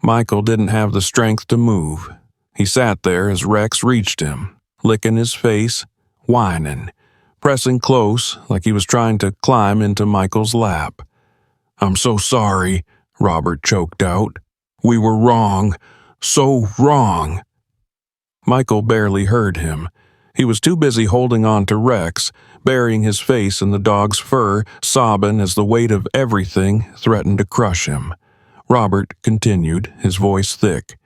Michael didn't have the strength to move. He sat there as Rex reached him, licking his face, whining, pressing close like he was trying to climb into Michael's lap. "I'm so sorry," Robert choked out. "We were wrong. So wrong." Michael barely heard him. He was too busy holding on to Rex, burying his face in the dog's fur, sobbing as the weight of everything threatened to crush him. Robert continued, his voice thick.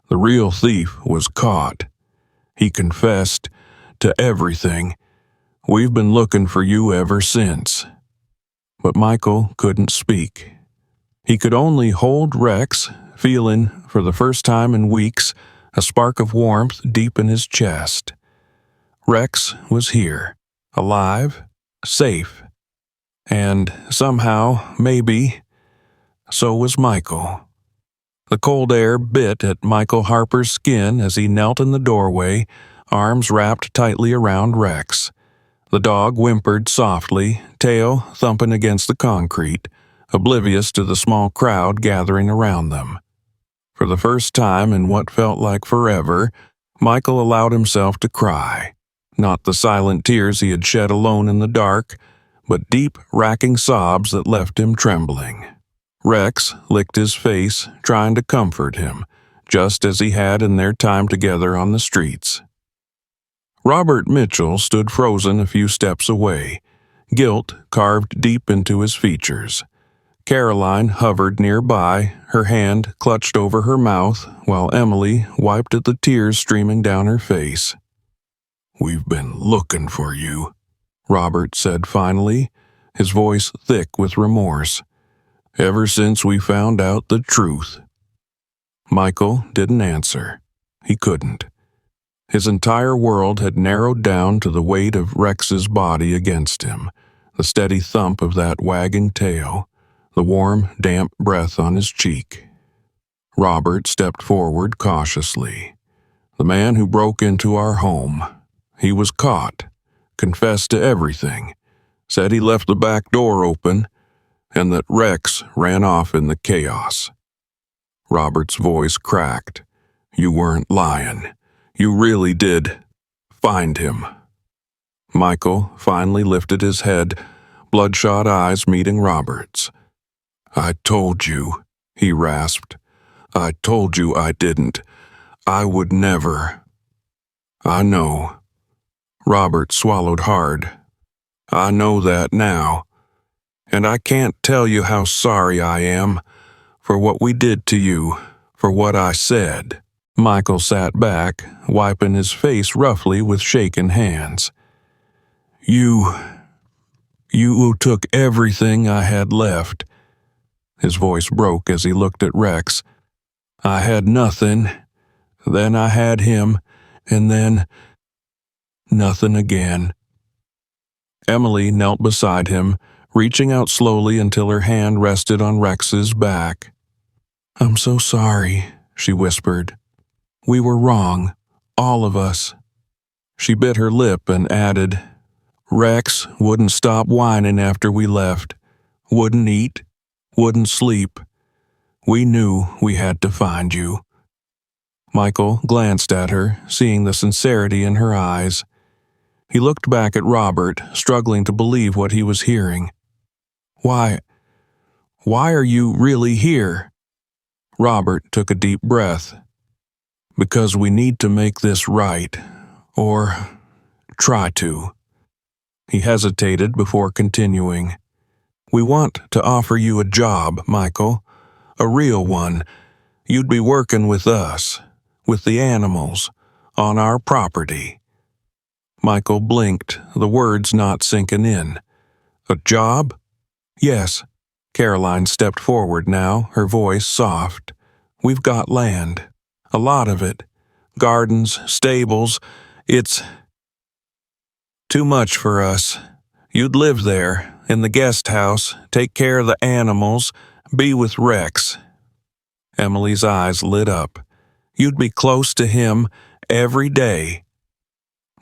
"The real thief was caught. He confessed to everything. We've been looking for you ever since." But Michael couldn't speak. He could only hold Rex, feeling, for the first time in weeks, a spark of warmth deep in his chest. Rex was here, alive, safe, and somehow, maybe, so was Michael. The cold air bit at Michael Harper's skin as he knelt in the doorway, arms wrapped tightly around Rex. The dog whimpered softly, tail thumping against the concrete, oblivious to the small crowd gathering around them. For the first time in what felt like forever, Michael allowed himself to cry. Not the silent tears he had shed alone in the dark, but deep, racking sobs that left him trembling. Rex licked his face, trying to comfort him, just as he had in their time together on the streets. Robert Mitchell stood frozen a few steps away, guilt carved deep into his features. Caroline hovered nearby, her hand clutched over her mouth, while Emily wiped at the tears streaming down her face. "We've been looking for you," Robert said finally, his voice thick with remorse. "Ever since we found out the truth." Michael didn't answer. He couldn't. His entire world had narrowed down to the weight of Rex's body against him, the steady thump of that wagging tail, the warm, damp breath on his cheek. Robert stepped forward cautiously. "The man who broke into our home. He was caught, confessed to everything, said he left the back door open, and that Rex ran off in the chaos." Robert's voice cracked. "You weren't lying. You really did find him." Michael finally lifted his head, bloodshot eyes meeting Robert's. "I told you," he rasped. "I told you I didn't. I would never." "I know." Robert swallowed hard. "I know that now. And I can't tell you how sorry I am for what we did to you, for what I said." Michael sat back, wiping his face roughly with shaken hands. You took everything I had left." His voice broke as he looked at Rex. "I had nothing, then I had him, and then nothing again." Emily knelt beside him, reaching out slowly until her hand rested on Rex's back. "I'm so sorry," she whispered. "We were wrong, all of us." She bit her lip and added, "Rex wouldn't stop whining after we left, wouldn't eat, wouldn't sleep. We knew we had to find you." Michael glanced at her, seeing the sincerity in her eyes. He looked back at Robert, struggling to believe what he was hearing. Why are you really here?" Robert took a deep breath. "Because we need to make this right, or try to." He hesitated before continuing. "We want to offer you a job, Michael, a real one. You'd be working with us, with the animals, on our property." Michael blinked, the words not sinking in. "A job?" "Yes." Caroline stepped forward now, her voice soft. "We've got land. A lot of it. Gardens, stables. It's too much for us. You'd live there, in the guest house, take care of the animals, be with Rex." Emily's eyes lit up. "You'd be close to him every day."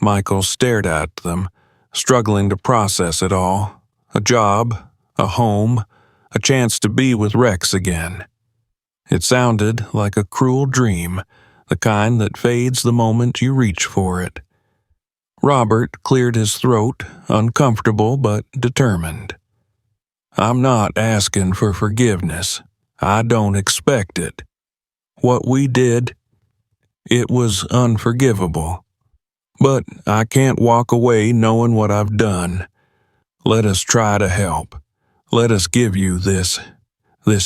Michael stared at them, struggling to process it all. A job, a home, a chance to be with Rex again. It sounded like a cruel dream, the kind that fades the moment you reach for it. Robert cleared his throat, uncomfortable but determined. I'm not asking for forgiveness. I don't expect it. What we did, it was unforgivable. But I can't walk away knowing what I've done. Let us try to help. Let us give you this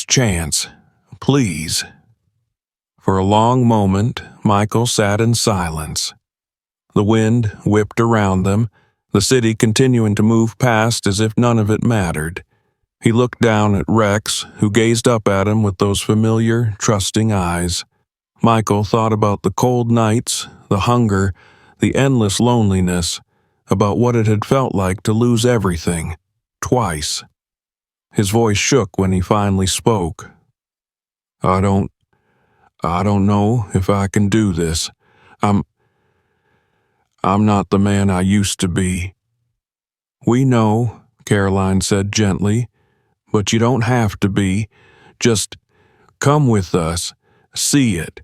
chance. Please." For a long moment, Michael sat in silence. The wind whipped around them, the city continuing to move past as if none of it mattered. He looked down at Rex, who gazed up at him with those familiar, trusting eyes. Michael thought about the cold nights, the hunger, the endless loneliness, about what it had felt like to lose everything, twice. His voice shook when he finally spoke. I don't know if I can do this. I'm not the man I used to be." "We know," Caroline said gently, "but you don't have to be. Just come with us. See it.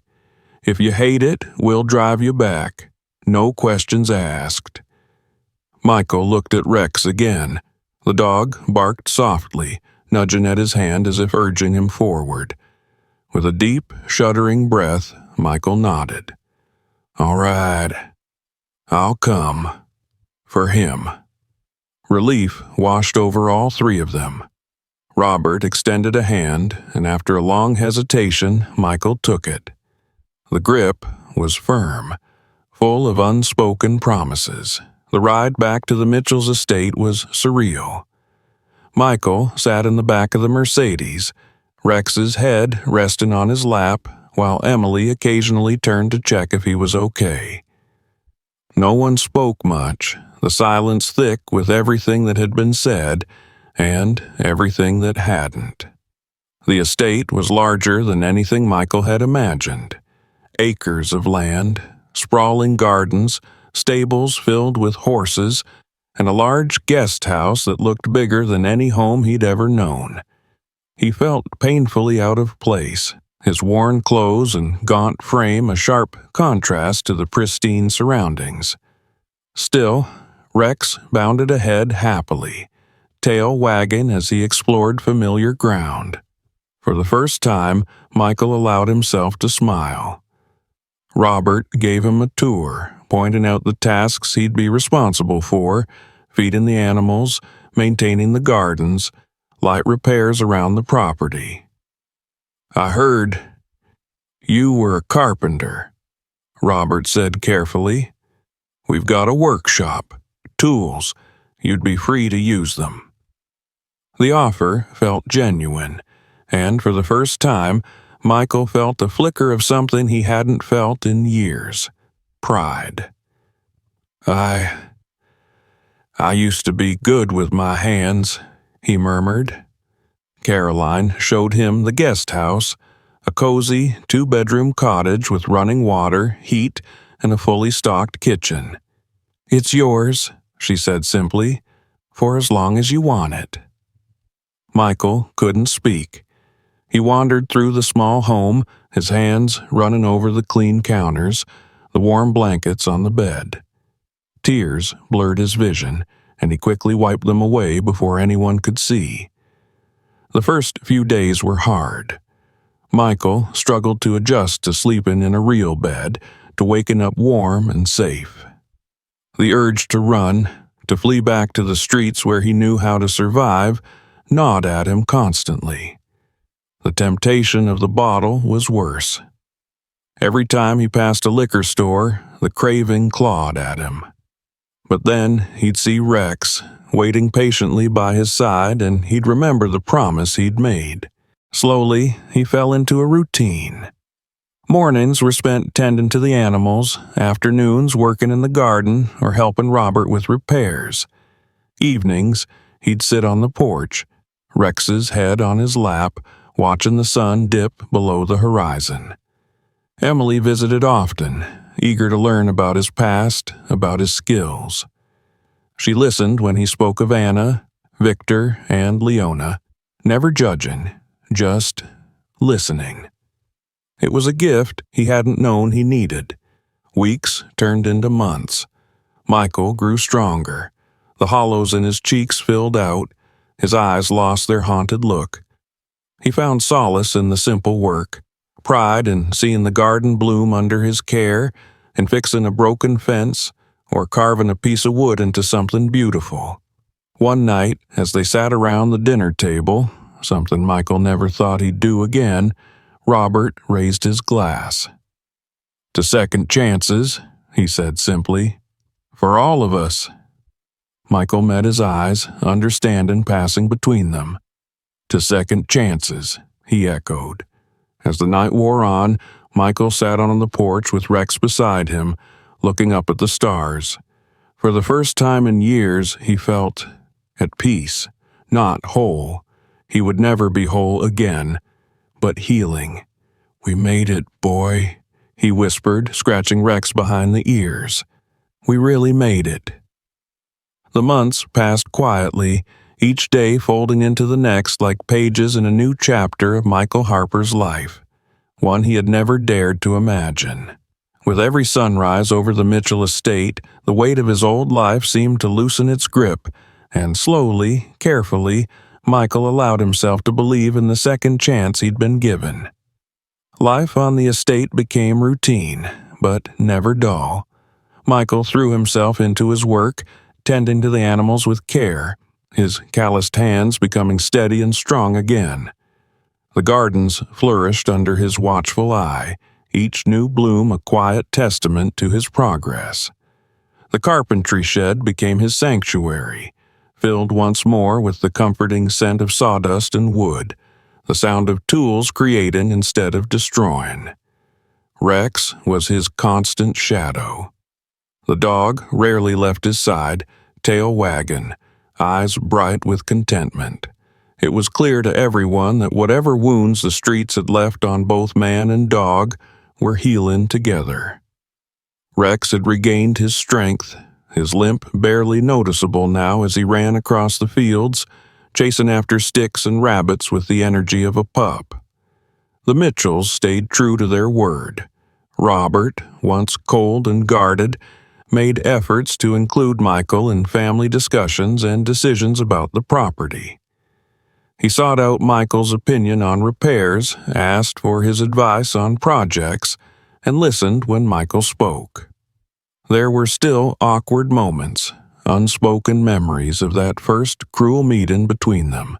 If you hate it, we'll drive you back. No questions asked." Michael looked at Rex again. The dog barked softly, nudging at his hand as if urging him forward. With a deep, shuddering breath, Michael nodded. "All right. I'll come. For him." Relief washed over all three of them. Robert extended a hand, and after a long hesitation, Michael took it. The grip was firm, full of unspoken promises. The ride back to the Mitchells' estate was surreal. Michael sat in the back of the Mercedes, Rex's head resting on his lap, while Emily occasionally turned to check if he was okay. No one spoke much, the silence thick with everything that had been said and everything that hadn't. The estate was larger than anything Michael had imagined. Acres of land, sprawling gardens, stables filled with horses, and a large guest house that looked bigger than any home he'd ever known. He felt painfully out of place, his worn clothes and gaunt frame a sharp contrast to the pristine surroundings. Still, Rex bounded ahead happily, tail wagging as he explored familiar ground. For the first time, Michael allowed himself to smile. Robert gave him a tour, pointing out the tasks he'd be responsible for, feeding the animals, maintaining the gardens, light repairs around the property. "I heard you were a carpenter," Robert said carefully. "We've got a workshop, tools. You'd be free to use them." The offer felt genuine, and for the first time, Michael felt a flicker of something he hadn't felt in years: pride. I used to be good with my hands," he murmured. Caroline showed him the guest house, a cozy two-bedroom cottage with running water, heat, and a fully stocked kitchen. "It's yours," she said simply, "for as long as you want it." Michael couldn't speak. He wandered through the small home, his hands running over the clean counters, the warm blankets on the bed. Tears blurred his vision, and he quickly wiped them away before anyone could see. The first few days were hard. Michael struggled to adjust to sleeping in a real bed, to waking up warm and safe. The urge to run, to flee back to the streets where he knew how to survive, gnawed at him constantly. The temptation of the bottle was worse. Every time he passed a liquor store, the craving clawed at him. But then he'd see Rex, waiting patiently by his side, and he'd remember the promise he'd made. Slowly, he fell into a routine. Mornings were spent tending to the animals, afternoons working in the garden or helping Robert with repairs. Evenings, he'd sit on the porch, Rex's head on his lap, watching the sun dip below the horizon. Emily visited often, eager to learn about his past, about his skills. She listened when he spoke of Anna, Victor, and Leona, never judging, just listening. It was a gift he hadn't known he needed. Weeks turned into months. Michael grew stronger. The hollows in his cheeks filled out, His eyes lost their haunted look. He found solace in the simple work, pride in seeing the garden bloom under his care, in fixing a broken fence, or carving a piece of wood into something beautiful. One night, as they sat around the dinner table, something Michael never thought he'd do again, Robert raised his glass. "To second chances," he said simply. "For all of us." Michael met his eyes, understanding passing between them. "To second chances," he echoed. As the night wore on, Michael sat on the porch with Rex beside him, looking up at the stars. For the first time in years, he felt at peace, not whole. He would never be whole again, but healing. "We made it, boy," he whispered, scratching Rex behind the ears. "We really made it." The months passed quietly, each day folding into the next like pages in a new chapter of Michael Harper's life, one he had never dared to imagine. With every sunrise over the Mitchell estate, the weight of his old life seemed to loosen its grip, and slowly, carefully, Michael allowed himself to believe in the second chance he'd been given. Life on the estate became routine, but never dull. Michael threw himself into his work, tending to the animals with care, his calloused hands becoming steady and strong again. The gardens flourished under his watchful eye, each new bloom a quiet testament to his progress. The carpentry shed became his sanctuary, filled once more with the comforting scent of sawdust and wood, the sound of tools creating instead of destroying. Rex was his constant shadow. The dog rarely left his side, tail wagging, eyes bright with contentment. It was clear to everyone that whatever wounds the streets had left on both man and dog were healing together. Rex had regained his strength, his limp barely noticeable now as he ran across the fields, chasing after sticks and rabbits with the energy of a pup. The Mitchells stayed true to their word. Robert, once cold and guarded, made efforts to include Michael in family discussions and decisions about the property. He sought out Michael's opinion on repairs, asked for his advice on projects, and listened when Michael spoke. There were still awkward moments, unspoken memories of that first cruel meeting between them.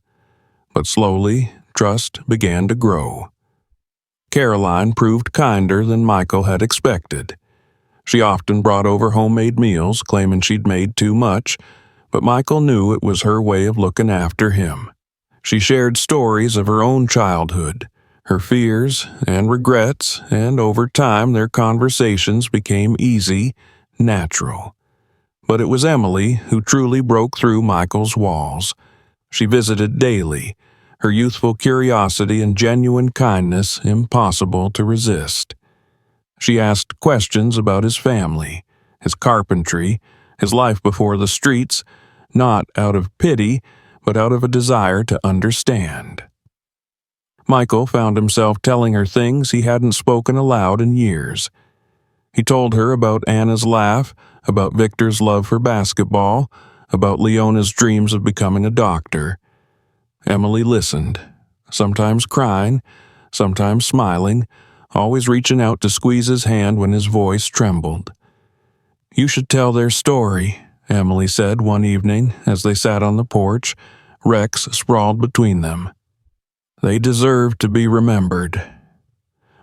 But slowly, trust began to grow. Caroline proved kinder than Michael had expected. She often brought over homemade meals, claiming she'd made too much, but Michael knew it was her way of looking after him. She shared stories of her own childhood, her fears and regrets, and over time their conversations became easy, natural. But it was Emily who truly broke through Michael's walls. She visited daily, her youthful curiosity and genuine kindness impossible to resist. She asked questions about his family, his carpentry, his life before the streets, not out of pity, but out of a desire to understand. Michael found himself telling her things he hadn't spoken aloud in years. He told her about Anna's laugh, about Victor's love for basketball, about Leona's dreams of becoming a doctor. Emily listened, sometimes crying, sometimes smiling, always reaching out to squeeze his hand when his voice trembled. "You should tell their story," Emily said one evening as they sat on the porch, Rex sprawled between them. "They deserve to be remembered."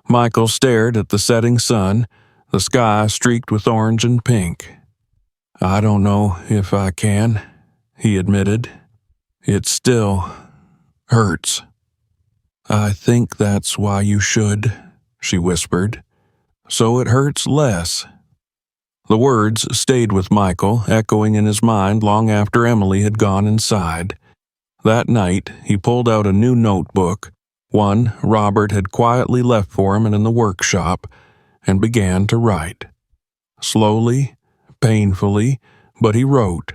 Michael stared at the setting sun, the sky streaked with orange and pink. "I don't know if I can," he admitted. "It still hurts." "I think that's why you should," she whispered. "So it hurts less." The words stayed with Michael, echoing in his mind long after Emily had gone inside. That night, he pulled out a new notebook, one Robert had quietly left for him in the workshop, and began to write. Slowly, painfully, but he wrote.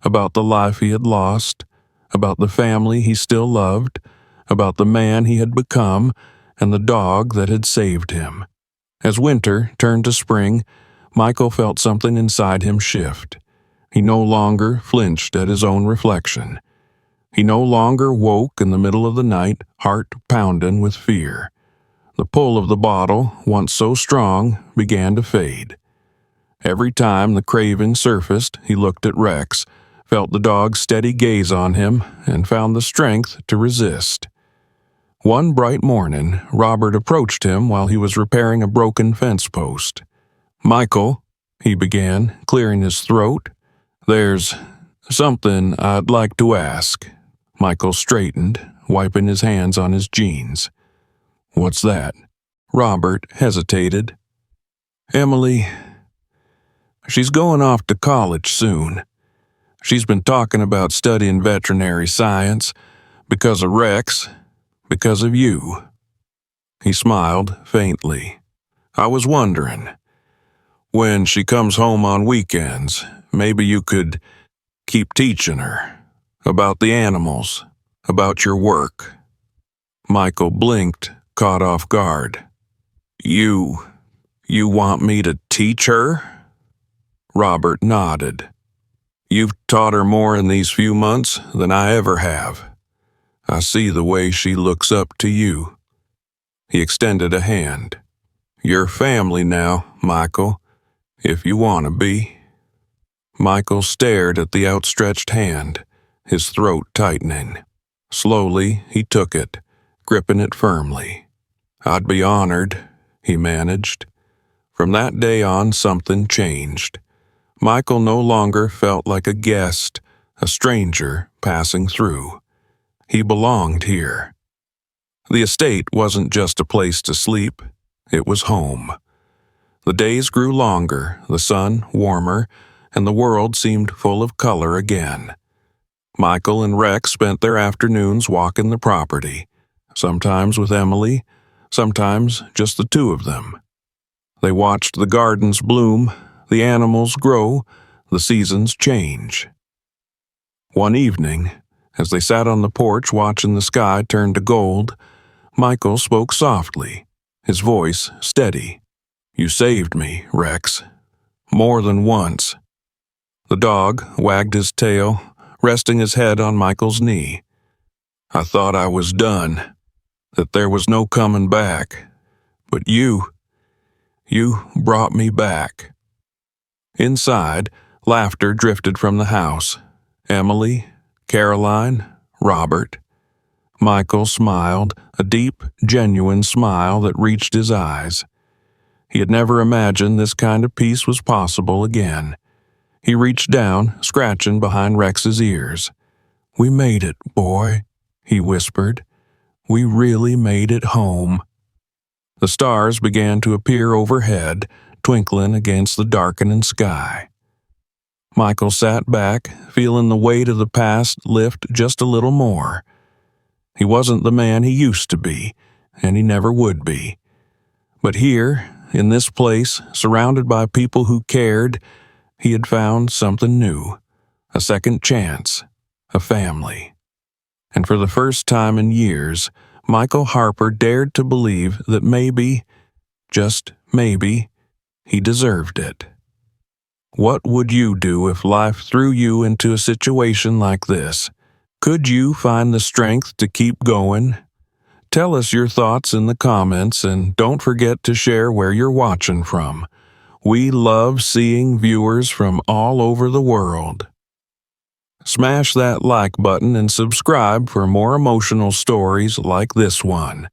About the life he had lost, about the family he still loved, about the man he had become, and the dog that had saved him. As winter turned to spring, Michael felt something inside him shift. He no longer flinched at his own reflection. He no longer woke in the middle of the night, heart pounding with fear. The pull of the bottle, once so strong, began to fade. Every time the craving surfaced, he looked at Rex, felt the dog's steady gaze on him, and found the strength to resist. One bright morning, Robert approached him while he was repairing a broken fence post. "Michael," he began, clearing his throat, "there's something I'd like to ask." Michael straightened, wiping his hands on his jeans. "What's that?" Robert hesitated. "Emily, she's going off to college soon. She's been talking about studying veterinary science because of Rex, because of you." He smiled faintly. "I was wondering, when she comes home on weekends, maybe you could keep teaching her about the animals, about your work." Michael blinked, caught off guard. You want me to teach her?" Robert nodded. "You've taught her more in these few months than I ever have. I see the way she looks up to you." He extended a hand. "You're family now, Michael, if you want to be." Michael stared at the outstretched hand, his throat tightening. Slowly, he took it, gripping it firmly. "I'd be honored," he managed. From that day on, something changed. Michael no longer felt like a guest, a stranger passing through. He belonged here. The estate wasn't just a place to sleep, it was home. The days grew longer, the sun warmer, and the world seemed full of color again. Michael and Rex spent their afternoons walking the property, sometimes with Emily, sometimes just the two of them. They watched the gardens bloom, the animals grow, the seasons change. One evening, as they sat on the porch watching the sky turn to gold, Michael spoke softly, his voice steady. "You saved me, Rex. More than once." The dog wagged his tail, resting his head on Michael's knee. "I thought I was done, that there was no coming back. But you brought me back." Inside, laughter drifted from the house. Emily, Caroline, Robert. Michael smiled, a deep, genuine smile that reached his eyes. He had never imagined this kind of peace was possible again. He reached down, scratching behind Rex's ears. "We made it, boy," he whispered. "We really made it home." The stars began to appear overhead, twinkling against the darkening sky. Michael sat back, feeling the weight of the past lift just a little more. He wasn't the man he used to be, and he never would be. But here, in this place, surrounded by people who cared, he had found something new, a second chance, a family. And for the first time in years, Michael Harper dared to believe that maybe, just maybe, he deserved it. What would you do if life threw you into a situation like this? Could you find the strength to keep going? Tell us your thoughts in the comments, and don't forget to share where you're watching from. We love seeing viewers from all over the world. Smash that like button and subscribe for more emotional stories like this one.